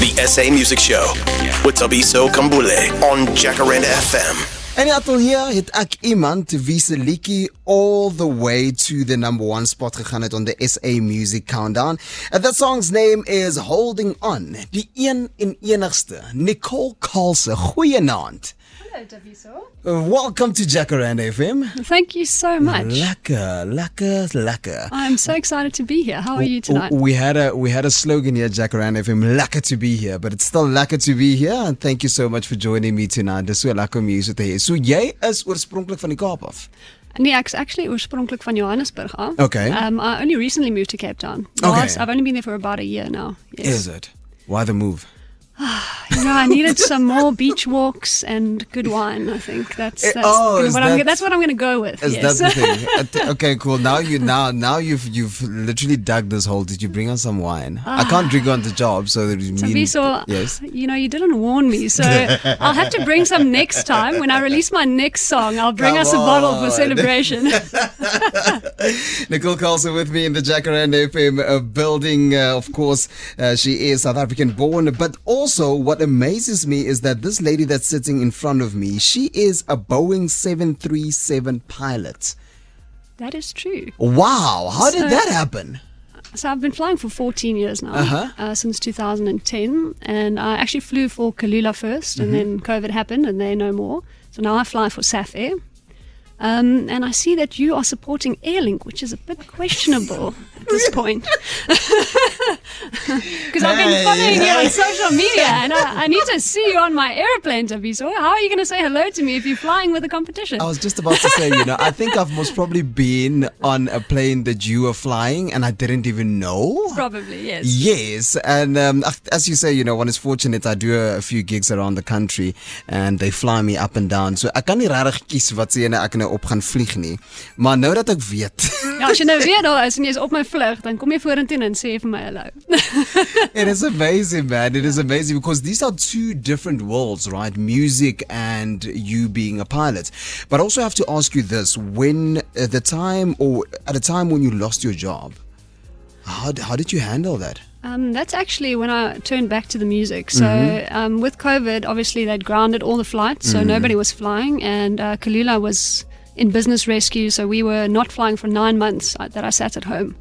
The SA Music Show with Thabiso Khambule on Jacaranda FM. En die atelier het ek iemand wie se liedjie all the way to the #1 spot gegaan het on the SA Music Countdown. And that song's name is Holding On. Die een en enigste Nicole Carlse. Goeienaand. Hello, Thabiso. Welcome to Jacaranda FM. Thank you so much. Lekker. I'm so excited to be here. How are you tonight? We had a slogan here at Jacaranda FM, lekker to be here, but it's still lekker to be here. And thank you so much for joining me tonight. Dis so lekker om jou so te hê. So jy is oorspronklik van die Kaap af? Nee, ek's actually oorspronklik van Johannesburg af. Okay. I only recently moved to Cape Town. Okay. I've only been there for about a year now. Yes. Is it? Why the move? I needed some more beach walks and good wine. I think that's what I'm going to go with. Is yes. that the thing? Okay, cool. Now you've literally dug this hole. Did you bring us some wine? I can't drink on the job, so that yes. You didn't warn me, so I'll have to bring some next time. When I release my next song, I'll bring us a bottle for celebration. Nicole Carlse with me in the Jacaranda FM building. Of course, she is South African born, but also what amazes me is that this lady that's sitting in front of me, she is a Boeing 737 pilot. That is true. Wow, how did that happen? So I've been flying for 14 years now, since 2010, and I actually flew for Kalula first, and then COVID happened, and they're no more. So now I fly for SAF Air. And I see that you are supporting Airlink, which is a bit questionable at this point. Because I've been following you on social media, and I need to see you on my airplane, Thabiso. How are you going to say hello to me if you're flying with the competition? I was just about to say, I think I've most probably been on a plane that you were flying, and I didn't even know. Probably, yes. Yes, and as you say, one is fortunate. I do a few gigs around the country, and they fly me up and down. So ek kan nie regtig kies wat se ene ek nou op gaan vlieg nie. Maar nou dat ek weet. Ja, as jy nou weer daar is en jy is op my vlug, dan kom jy vorentoe en sê vir my hallo. It is amazing, man. It is amazing because these are two different worlds, right? Music and you being a pilot. But I also have to ask you this: at a time when you lost your job, how did you handle that? That's actually when I turned back to the music. So with COVID, obviously they'd grounded all the flights, so nobody was flying, and Kalula was in business rescue, so we were not flying for 9 months that I sat at home.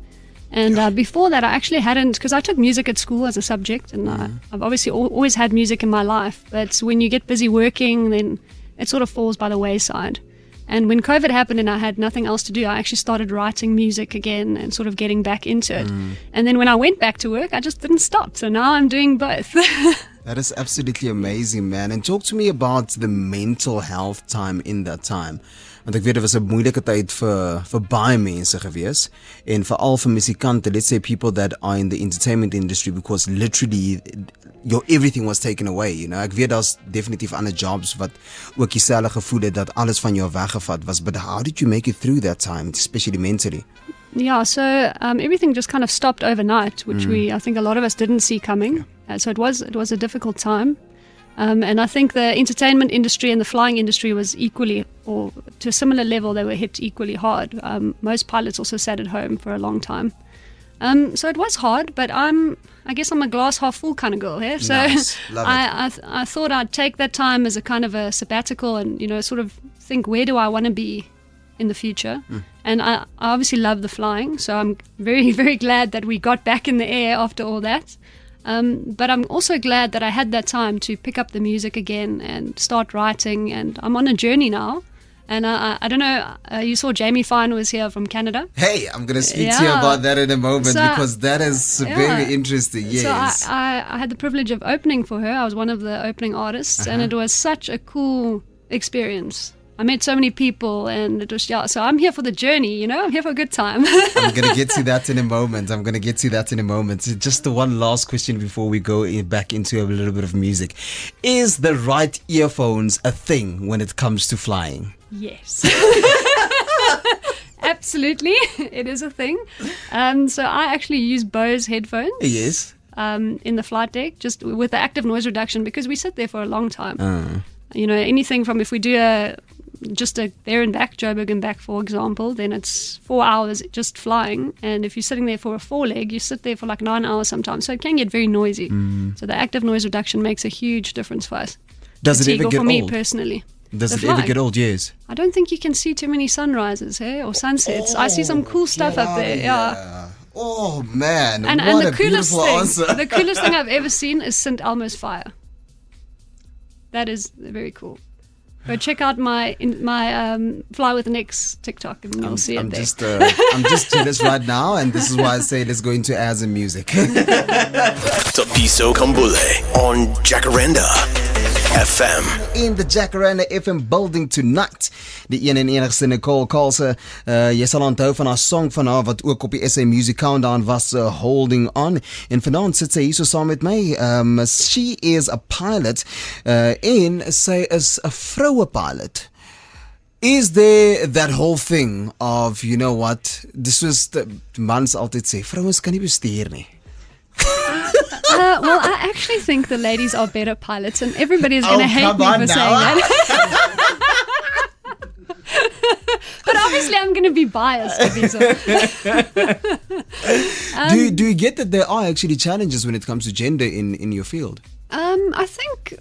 And before that, I actually hadn't, because I took music at school as a subject, and I've obviously always had music in my life, but when you get busy working, then it sort of falls by the wayside. And when COVID happened and I had nothing else to do, I actually started writing music again and sort of getting back into it. And then when I went back to work, I just didn't stop. So now I'm doing both. That is absolutely amazing, man. And talk to me about the mental health time in that time. Want ek weet dit was 'n moeilike tyd vir baie mense gewees, en veral vir musikante, let's say people that are in the entertainment industry, because literally your everything was taken away, Ek weet daar's definitief ander jobs wat ook dieselfde gevoel het dat alles van jou weggevat was, but how did you make it through that time, especially mentally? Yeah, so everything just kind of stopped overnight, which I think a lot of us didn't see coming. So it was a difficult time. And I think the entertainment industry and the flying industry was equally, or to a similar level, they were hit equally hard. Most pilots also sat at home for a long time. So it was hard, but I guess I'm a glass half full kind of girl here. So nice. Love it. I thought I'd take that time as a kind of a sabbatical and, sort of think, where do I want to be in the future? And I obviously love the flying, so I'm very, very glad that we got back in the air after all that. But I'm also glad that I had that time to pick up the music again and start writing, and I'm on a journey now. And I don't know, you saw Jamie Fine was here from Canada. Hey, I'm going to speak to you about that in a moment, because that is very interesting. Yes. So I had the privilege of opening for her. I was one of the opening artists, and it was such a cool experience. I met so many people, and it was, so I'm here for the journey, I'm here for a good time. I'm going to get to that in a moment. Just the one last question before we go back into a little bit of music. Is the right earphones a thing when it comes to flying? Yes. Absolutely. It is a thing. So I actually use Bose headphones. Yes. In the flight deck, just with the active noise reduction, because we sit there for a long time. Anything from, if we do just there and back, Joburg and back, for example, then it's 4 hours just flying. And if you're sitting there for a 4-leg, you sit there for like 9 hours sometimes. So it can get very noisy. So the active noise reduction makes a huge difference for us. Does it ever get for me old? Personally. Does it ever get old? Yes. I don't think you can see too many sunrises, or sunsets. I see some cool stuff up there. Yeah. Oh man! And what the a coolest beautiful answer. thing, the coolest thing I've ever seen is St. Elmo's fire. That is very cool. Go check out my Fly with Nick's TikTok and you'll see it there. I'm just jealous right now, and this is why I say let's go into ads and music. Thabiso Khambule on Jacaranda FM. In the Jacaranda FM building tonight, die een en enigste Nicole Carlse. Jy sal onthou van haar song van haar wat ook op die SA Music Countdown was, Holding On. En vanaand sit sy hier so saam met my. She is a pilot en sy is 'n vroue pilot. Is there that whole thing of, you know what, dis was the mans altyd sê, vrouens kan nie bestuur nie. Well, I actually think the ladies are better pilots, and everybody is going to hate me for saying that. But obviously, I'm going to be biased. Do you get that there are actually challenges when it comes to gender in your field? I think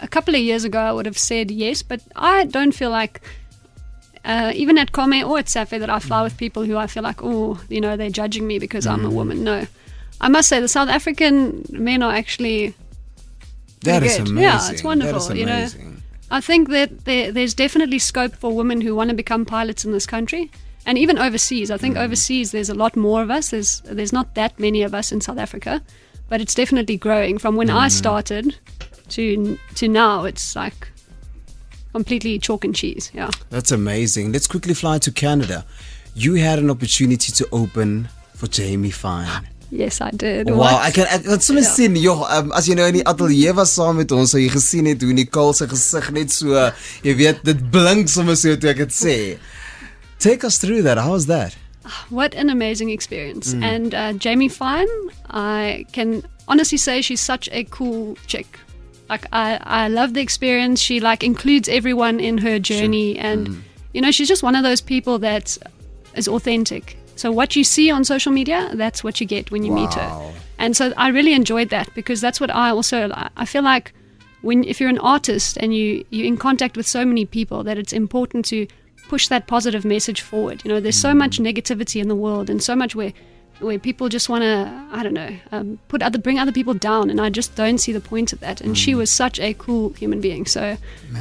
a couple of years ago I would have said yes, but I don't feel like, even at Kome or at Safe, that I fly with people who I feel like, oh, you know, they're judging me because I'm a woman. No. I must say the South African men are actually that is good. amazing. Yeah, it's wonderful. That is amazing. You know, I think that there's definitely scope for women who want to become pilots in this country, and even overseas. I think overseas there's a lot more of us. There's not that many of us in South Africa, but it's definitely growing. From when I started to now, it's like completely chalk and cheese. Yeah, that's amazing. Let's quickly fly to Canada. You had an opportunity to open for Jamie Fine. Yes, I did. Wow, ek kan sommer sien, as jy nou in die ateljee was saam met ons, so jy gesien het hoe Nicole se gesig net so, jy weet, dit blink sommer so toe ek dit sê. Take us through that. How was that? What an amazing experience. And Jamie Fine, I can honestly say she's such a cool chick. Like, I love the experience. She like includes everyone in her journey, and you know, she's just one of those people that is authentic. So what you see on social media, that's what you get when you meet her. And so I really enjoyed that, because that's what I feel like if you're an artist and you're in contact with so many people, that it's important to push that positive message forward. You know, there's so much negativity in the world, and so much where people just want to, I don't know, bring other people down, and I just don't see the point of that. And she was such a cool human being. So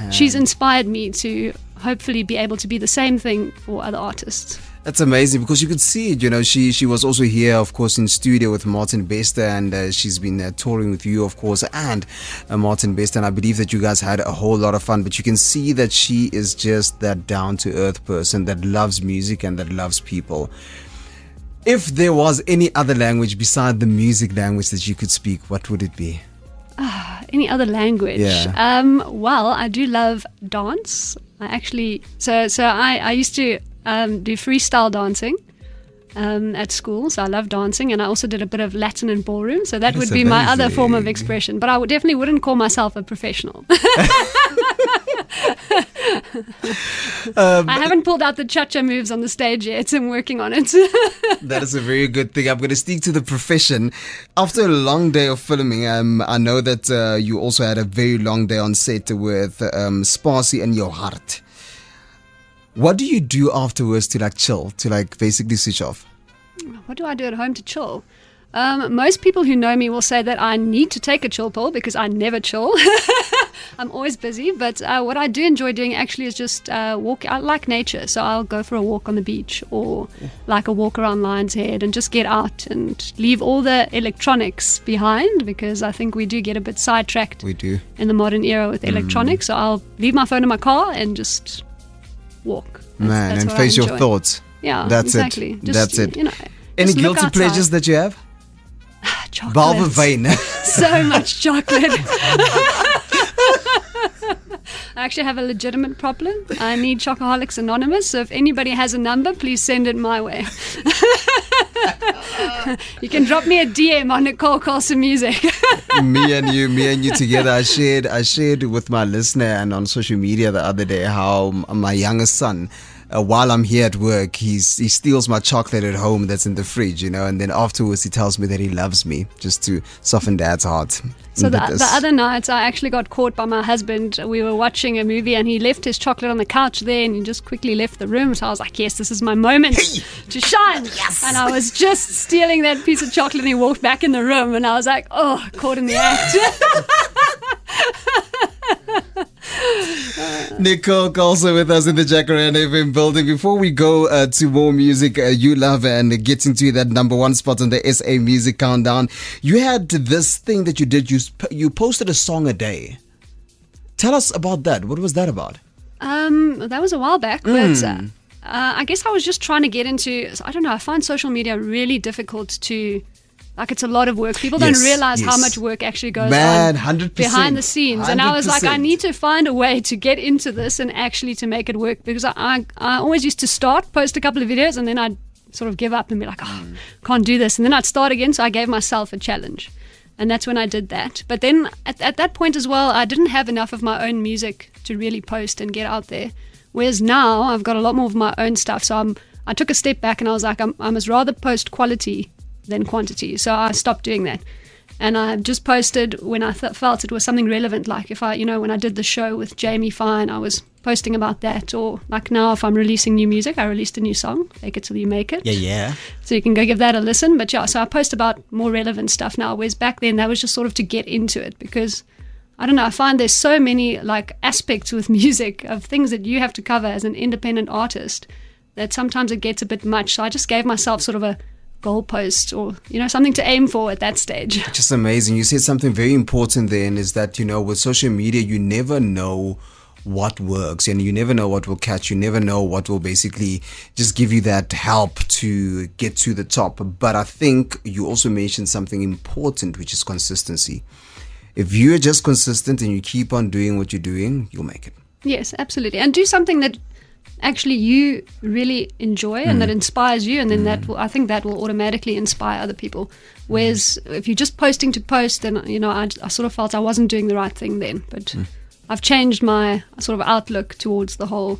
she's inspired me to hopefully be able to be the same thing for other artists. That's amazing, because you could see it, you know, she was also here, of course, in studio with Martin Bester, and she's been touring with you, of course, and Martin Bester, and I believe that you guys had a whole lot of fun, but you can see that she is just that down-to-earth person that loves music and that loves people. If there was any other language beside the music language that you could speak, what would it be? Any other language? Yeah. Well, I do love dance. I used to do freestyle dancing at school, so I love dancing, and I also did a bit of Latin and ballroom, so that would be my other form of expression, but I definitely wouldn't call myself a professional. I haven't pulled out the cha-cha moves on the stage yet. I'm working on it. That is a very good thing. I'm going to stick to the profession. After a long day of filming, I know that you also had a very long day on set with Spasie in your heart. What do you do afterwards to like chill, to like basically switch off? What do I do at home to chill? Most people who know me will say that I need to take a chill pill, because I never chill. I'm always busy, but what I do enjoy doing actually is just walk. I like nature, so I'll go for a walk on the beach, or like a walk around Lion's Head, and just get out and leave all the electronics behind, because I think we do get a bit sidetracked. We do. In the modern era with electronics, so I'll leave my phone in my car and just walk. That's and face your thoughts. Yeah, that's exactly. it. Just, that's it. You know, any guilty pleasures that you have? Chocolate. Behalve wyn. So much chocolate. I actually have a legitimate problem. I need Chocoholics Anonymous, so if anybody has a number, please send it my way. You can drop me a DM on Nicole Carlse Music. me and you together. I shared with my listener and on social media the other day how my youngest son, while I'm here at work, he steals my chocolate at home that's in the fridge, and then afterwards he tells me that he loves me, just to soften Dad's heart. So the other night I actually got caught by my husband. We were watching a movie and he left his chocolate on the couch there and he just quickly left the room. So I was like, yes, this is my moment to shine. Yes. And I was just stealing that piece of chocolate and he walked back in the room and I was like, oh, caught in the act. Nicole Carlse with us in the Jacaranda FM building. Before we go to more music you love and get into that number one spot on the SA Music Countdown, you had this thing that you did. You posted a song a day. Tell us about that. What was that about? That was a while back, but I guess I was just trying to get into. I don't know. I find social media really difficult to. Like, it's a lot of work. People don't realize how much work actually goes on 100%, behind the scenes. 100%. And I was like, I need to find a way to get into this and actually to make it work, because I always used to post a couple of videos, and then I'd sort of give up and be like, can't do this. And then I'd start again. So I gave myself a challenge. And that's when I did that. But then at that point as well, I didn't have enough of my own music to really post and get out there. Whereas now I've got a lot more of my own stuff. So I took a step back and I was like, I must rather post quality than quantity. So I stopped doing that. And I just posted when I felt it was something relevant. Like if when I did the show with Jamie Fine, I was posting about that. Or like now, if I'm releasing new music, I released a new song, Fake It Till You Make It. Yeah. So you can go give that a listen. But yeah, so I post about more relevant stuff now. Whereas back then, that was just sort of to get into it, because I don't know, I find there's so many like aspects with music of things that you have to cover as an independent artist that sometimes it gets a bit much. So I just gave myself sort of a goalpost, or something to aim for at that stage. Just amazing. You said something very important there, and is that with social media you never know what works, and you never know what will catch. You never know what will basically just give you that help to get to the top. But I think you also mentioned something important, which is consistency. If you're just consistent and you keep on doing what you're doing, you'll make it. Yes, absolutely. And do something that actually you really enjoy and that inspires you, and then I think that will automatically inspire other people. Whereas if you're just posting to post, then I sort of felt I wasn't doing the right thing then. But I've changed my sort of outlook towards the whole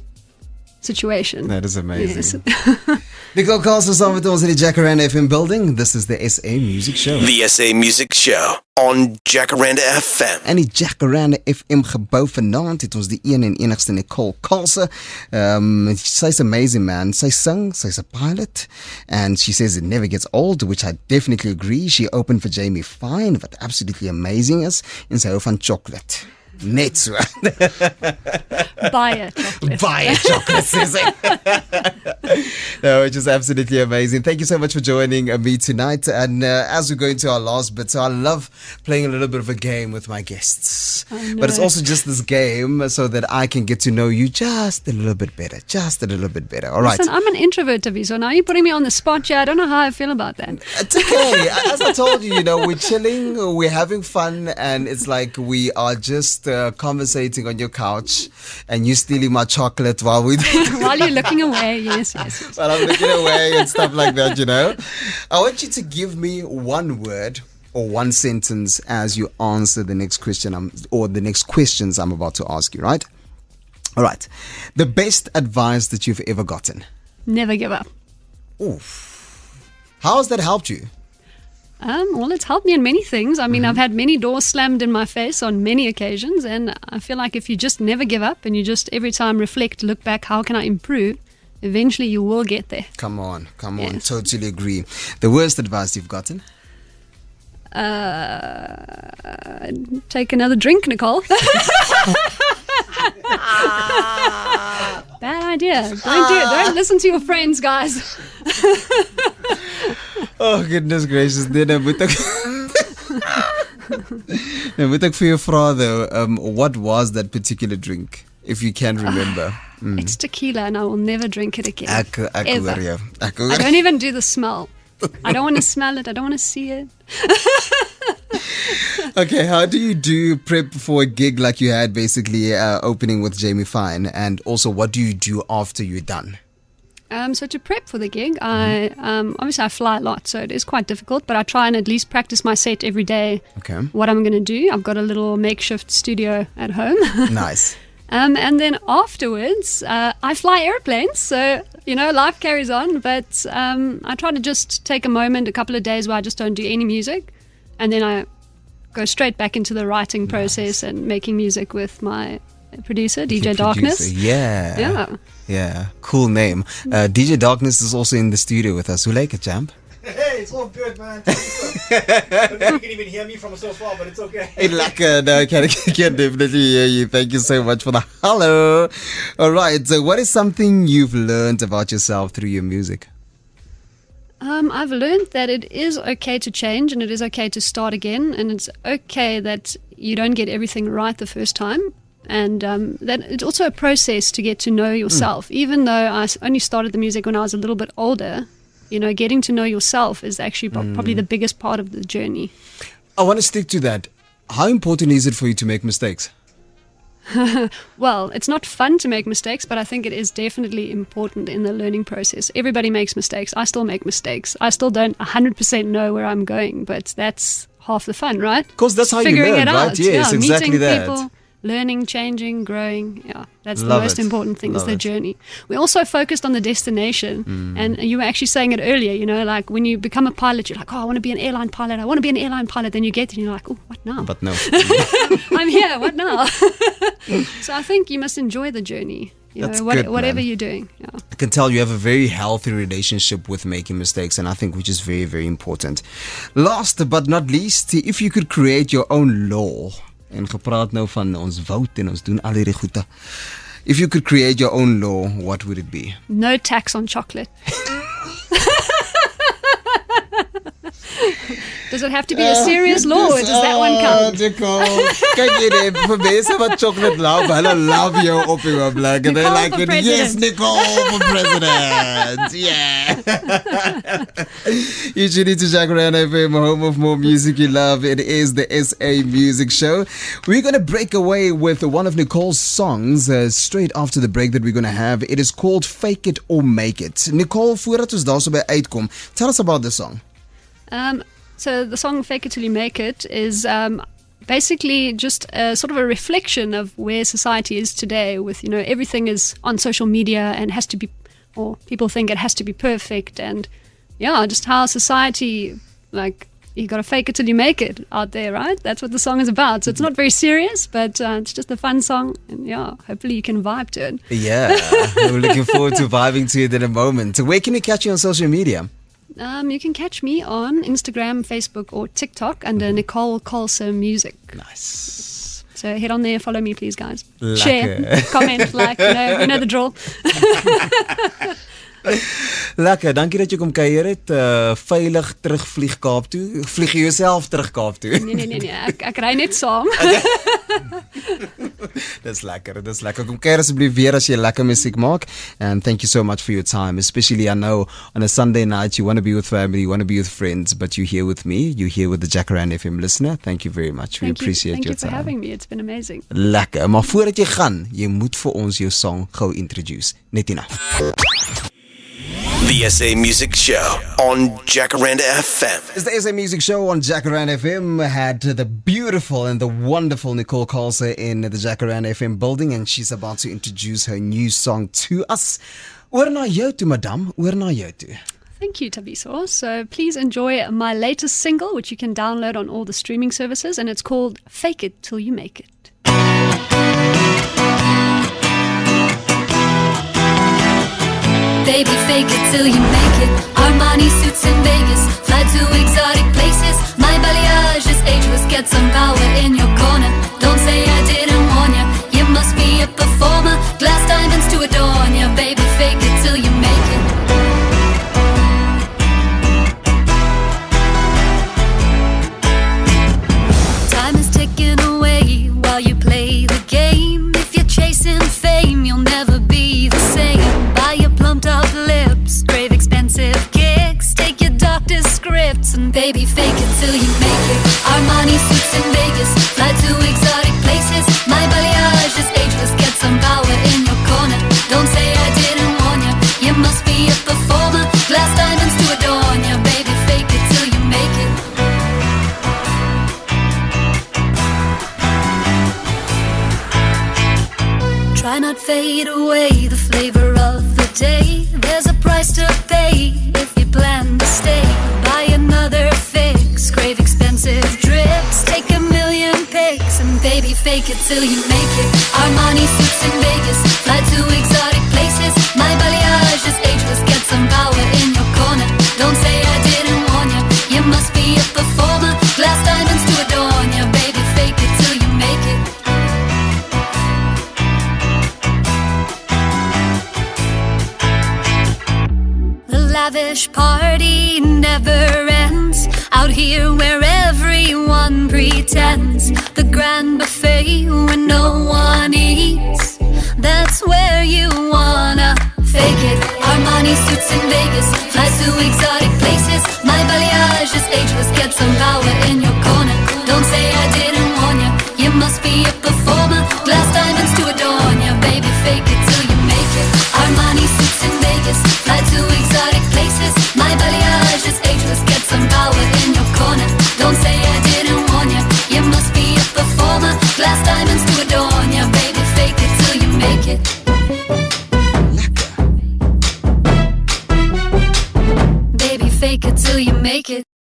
situation. That is amazing. Yes. Nicole Carlse saam met ons in die Jacaranda FM building. This is the SA Music Show. The SA Music Show on Jacaranda FM. En die Jacaranda FM gebou vanaand het ons die een en enigste Nicole Carlse. Sy's amazing, man. Sy sing, sy's a pilot, and she says it never gets old, which I definitely agree. She opened for Jamie Fine, what absolutely amazing is, en sy hou van chocolate. Net so. Buy a chocolate. Buy a chocolate, says it. No, which is absolutely amazing. Thank you so much for joining me tonight. And as we go into our last bit, so I love playing a little bit of a game with my guests. But it's also just this game so that I can get to know you just a little bit better. Just a little bit better. All right. Listen, I'm an introvert, Thabiso. Now you're putting me on the spot here. I don't know how I feel about that. It's okay. As I told you, we're chilling, we're having fun, and it's like we are just conversating on your couch, and you stealing my chocolate while you're looking away. Yes. While I'm looking away and stuff like that, I want you to give me one word or one sentence as you answer the next question or the next questions I'm about to ask you, right? All right. The best advice that you've ever gotten? Never give up. Oof. How has that helped you? Well, it's helped me in many things. I mean, I've had many doors slammed in my face on many occasions, and I feel like if you just never give up and you just every time reflect, look back, how can I improve? Eventually you will get there. Come on. Yes. Totally agree. The worst advice you've gotten? Take another drink, Nicole. Bad idea. Don't do it. Don't listen to your friends, guys. Oh, goodness gracious. Nou moet ek vir jou vra though, what was that particular drink, if you can remember? It's tequila, and I will never drink it again. Ek hoor jou. I don't even do the smell. I don't want to smell it. I don't want to see it. Okay, how do you do prep for a gig like you had basically opening with Jamie Fine, and also what do you do after you're done? So to prep for the gig, obviously I fly a lot, so it is quite difficult, but I try and at least practice my set every day, what I'm going to do. I've got a little makeshift studio at home. Nice. And then afterwards, I fly airplanes, so, life carries on, but I try to just take a moment, a couple of days where I just don't do any music, and then I go straight back into the writing process and making music with my producer, DJ Darkness. Yeah. Cool name. DJ Darkness is also in the studio with us. Hoe lyk it, champ? Hey, it's all good, man. I don't know if you can even hear me from so far, but it's okay. Hey, lekker. No, I can definitely hear you. Thank you so much for the hello. All right. So, what is something you've learned about yourself through your music? I've learned that it is okay to change and it is okay to start again, and it's okay that you don't get everything right the first time. And that it's also a process to get to know yourself. Even though I only started the music when I was a little bit older, getting to know yourself is actually probably the biggest part of the journey. I want to stick to that. How important is it for you to make mistakes? Well, it's not fun to make mistakes, but I think it is definitely important in the learning process. Everybody makes mistakes. I still make mistakes. I still don't 100% know where I'm going, but that's half the fun, right? Because that's how Figuring you learn, it right? out. Yes, yeah, exactly meeting that. People, learning, changing, growing. Yeah, that's Love the most it. important thing, is Love the it. journey. We also focused on the destination. And you were actually saying it earlier, like when you become a pilot, you're like, oh, I want to be an airline pilot. I want to be an airline pilot. Then you get there and you're like, oh, what now? But no. I'm here. What now? So I think you must enjoy the journey. That's good, whatever man. you're doing. Yeah. I can tell you have a very healthy relationship with making mistakes, and I think which is very, very important. Last but not least, if you could create your own law, en gepraat nou van ons woud en ons doen al hierdie goede. If you could create your own law, what would it be? No tax on chocolate. Does it have to be a serious law, or does that one count? Nicole, kyk jy net vir mense wat chocolate love, hulle love jou op die oomblik. And they're Nicole like, for yes, president. Nicole for president. Yeah. You tune into Jacaranda FM, home of more music you love. It is the SA Music Show. We're going to break away with one of Nicole's songs straight after the break that we're going to have. It is called Fake It or Make It. Nicole, voordat ons daarso by uitkom, tell us about the song. So the song Fake It Till You Make It is basically just a sort of a reflection of where society is today with, everything is on social media and has to be, or people think it has to be perfect, and just how society, like, you got to fake it till you make it out there, right? That's what the song is about. So it's not very serious, but it's just a fun song, and hopefully you can vibe to it. Yeah, we're looking forward to vibing to it in a moment. Where can we catch you on social media? You can catch me on Instagram, Facebook, or TikTok under Nicole Carlse Music. Nice. So head on there, follow me, please, guys. Lekker. Share, comment, like, you know the drill. Lekker, dankie dat jy kom kuier het. Veilig terugvlieg Kaap toe. Vlieg jy jouself terug Kaap toe? Nee. Ek ry net saam. Dis lekker. Kom kuier asseblief weer as jy lekker musiek maak. And thank you so much for your time. Especially I know on a Sunday night you want to be with family, you want to be with friends, but you're here with me. You're here with the Jacaranda FM listener. Thank you very much. We appreciate your time. Thank you for having me. It's been amazing. Lekker. Maar voordat jy gaan, jy moet vir ons jou song gou introduce. Net hierna. The SA Music Show on Jacaranda FM. It's the SA Music Show on Jacaranda FM. Had the beautiful and the wonderful Nicole Carlse in the Jacaranda FM building, and she's about to introduce her new song to us. Oor na jou toe, madam. Oor na jou toe. Thank you, Thabiso. So please enjoy my latest single, which you can download on all the streaming services, and it's called Fake It Till You Make It. Baby, fake it till you make it. Armani suits in Vegas, fly to exotic places. My balayage is ageless, get some power in your corner. Don't say I didn't warn ya. You must be a performer. Glass diamonds to adorn ya. Baby, fake it till you make it. Time is ticking away while you play the game. If you're chasing fame, you'll never be the same. Buy your plumped up lips, crave expensive kicks, take your doctor's scripts, and baby, fake it till you make it. Armani suits in Vegas, fly to exotic places. Try not fade away the flavor of the day. There's a price to pay if you plan to stay. Buy another fix, crave expensive drips. Take a million pics and baby fake it till you make it. Armani suits in Vegas, fly to exotic places. My balayage is ageless, get some power in your corner. Don't say I didn't warn you, you must be a performer. Glass diamonds to adorn you, baby fake it till you make it. The lavish party never ends. Out here where everyone pretends. The grand buffet where no one eats. That's where you wanna fake it. Armani suits in Vegas, flies to exotic places. My balayage is ageless, get some power in your corner. Don't say I didn't warn you, you must be a performer. Glass diamonds to adorn you, baby fake it till you make it. Armani suits in Vegas, fly to exotic places. My balayage is ageless, get some power in your corner. Don't say I didn't warn you, you must be a performer. Glass diamonds to adorn you, baby fake it till you make it. Baby fake it till you make it.